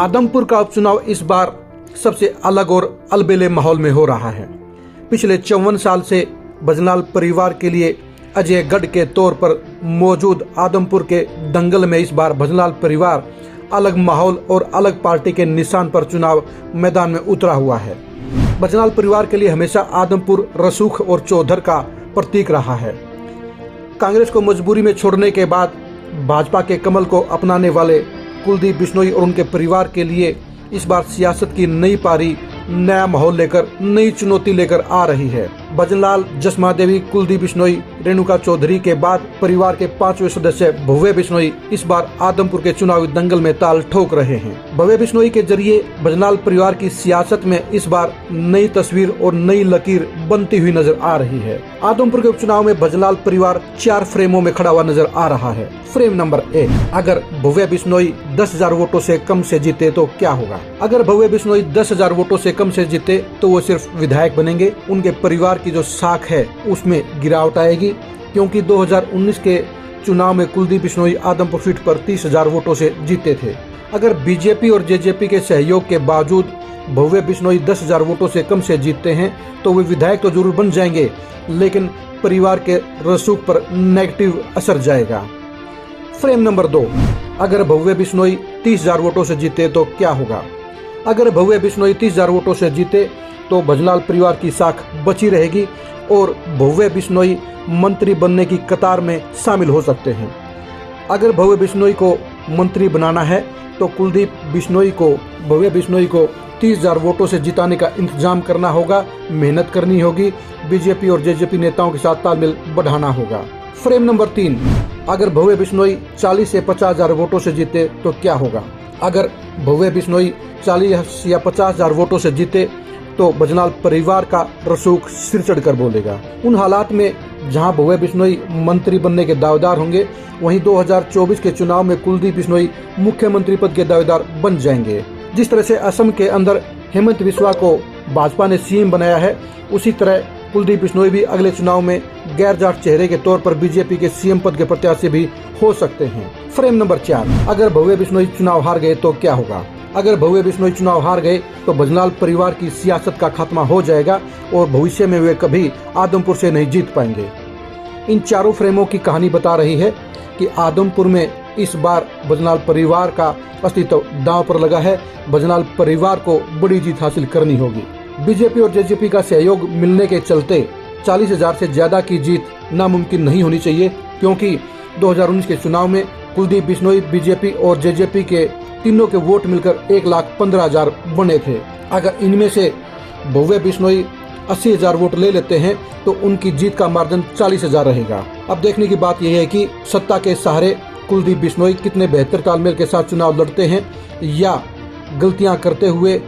आदमपुर का उपचुनाव इस बार सबसे अलग और अलबेले माहौल में हो रहा है। पिछले 54 साल से भजनलाल परिवार के लिए अजय गढ़ के तौर पर मौजूद आदमपुर के दंगल में इस बार भजनलाल परिवार अलग माहौल और अलग पार्टी के निशान पर चुनाव मैदान में उतरा हुआ है। भजनलाल परिवार के लिए हमेशा आदमपुर रसूख और चौधर का प्रतीक रहा है। कांग्रेस को मजबूरी में छोड़ने के बाद भाजपा के कमल को अपनाने वाले कुलदीप बिश्नोई और उनके परिवार के लिए इस बार सियासत की नई पारी नया माहौल लेकर नई चुनौती लेकर आ रही है। भजनलाल, जसमा देवी, कुलदीप बिश्नोई, रेणुका चौधरी के बाद परिवार के 5वें सदस्य भव्य बिश्नोई इस बार आदमपुर के चुनावी दंगल में ताल ठोक रहे हैं। भव्य बिश्नोई के जरिए भजनलाल परिवार की सियासत में इस बार नई तस्वीर और नई लकीर बनती हुई नजर आ रही है। आदमपुर के उपचुनाव में भजनलाल परिवार 4 फ्रेमों में खड़ा हुआ नजर आ रहा है। फ्रेम नंबर 1, अगर भव्य बिश्नोई 10,000 वोटों से कम से जीते तो क्या होगा? अगर भव्य बिश्नोई 10,000 वोटों से कम से जीते तो वो सिर्फ विधायक बनेंगे। उनके परिवार की जो साख है उसमें गिरावट आएगी, क्योंकि 2019 के चुनाव में कुलदीप बिश्नोई आदमपुर सीट पर 30,000 वोटों से जीते थे। अगर बीजेपी और जेजेपी के सहयोग के बावजूद भव्य बिश्नोई 10,000 वोटों से कम से जीतते हैं तो वे विधायक तो जरूर बन जाएंगे, लेकिन परिवार के रसूख पर नेगेटिव असर जाएगा। फ्रेम नंबर 2, अगर भव्य बिश्नोई 30,000 वोटों से जीते तो क्या होगा? अगर भव्य बिश्नोई 30,000 वोटों से जीते तो भजनलाल परिवार की साख बची रहेगी और भव्य बिश्नोई मंत्री बनने की कतार में शामिल हो सकते हैं। अगर भव्य बिश्नोई को मंत्री बनाना है तो कुलदीप बिश्नोई को भव्य बिश्नोई को 30,000 वोटों से जिताने का इंतजाम करना होगा, मेहनत करनी होगी, बीजेपी और जेजेपी नेताओं के साथ तालमेल बढ़ाना होगा। फ्रेम नंबर 3, अगर भव्य बिश्नोई 40 से 50,000 वोटों से जीते तो क्या होगा? अगर भव्य बिश्नोई 40 या 50,000 वोटों से जीते तो भजनलाल परिवार का रसूख सिर चढ़कर बोलेगा। उन हालात में जहां भव्य बिश्नोई मंत्री बनने के दावेदार होंगे, वहीं 2024 के चुनाव में कुलदीप बिश्नोई मुख्यमंत्री पद के दावेदार बन जाएंगे। जिस तरह से असम के अंदर हेमंत बिस्वा को भाजपा ने सीएम बनाया है, उसी तरह कुलदीप बिश्नोई भी अगले चुनाव में गैर जाट चेहरे के तौर पर बीजेपी के सीएम पद के प्रत्याशी भी हो सकते हैं। फ्रेम नंबर 4, अगर भव्य बिश्नोई चुनाव हार गए तो क्या होगा? अगर भव्य बिश्नोई चुनाव हार गए तो भजनलाल परिवार की सियासत का खात्मा हो जाएगा और भविष्य में वे कभी आदमपुर से नहीं जीत पाएंगे। इन चारों फ्रेमों की कहानी बता रही है कि आदमपुर में इस बार भजनलाल परिवार का अस्तित्व दांव पर लगा है। भजनलाल परिवार को बड़ी जीत हासिल करनी होगी। बीजेपी और जेजेपी का सहयोग मिलने के चलते 40,000 से ज्यादा की जीत नामुमकिन नहीं होनी चाहिए, क्योंकि 2019 के चुनाव में कुलदीप बिश्नोई, बीजेपी और जेजेपी के तीनों के वोट मिलकर 1,15,000 बने थे। अगर इनमें से भव्य बिश्नोई 80,000 वोट ले लेते हैं तो उनकी जीत का मार्जिन 40,000 रहेगा। अब देखने की बात यह है कि सत्ता के सहारे कुलदीप बिश्नोई कितने बेहतर तालमेल के साथ चुनाव लड़ते हैं या गलतियां करते हुए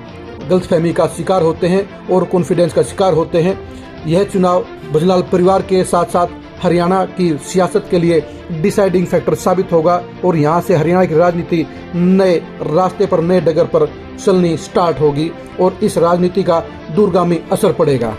गलतफहमी का शिकार होते हैं और कॉन्फिडेंस का शिकार होते हैं। यह चुनाव भजनलाल परिवार के साथ साथ हरियाणा की सियासत के लिए डिसाइडिंग फैक्टर साबित होगा और यहाँ से हरियाणा की राजनीति नए रास्ते पर, नए डगर पर चलनी स्टार्ट होगी और इस राजनीति का दूरगामी असर पड़ेगा।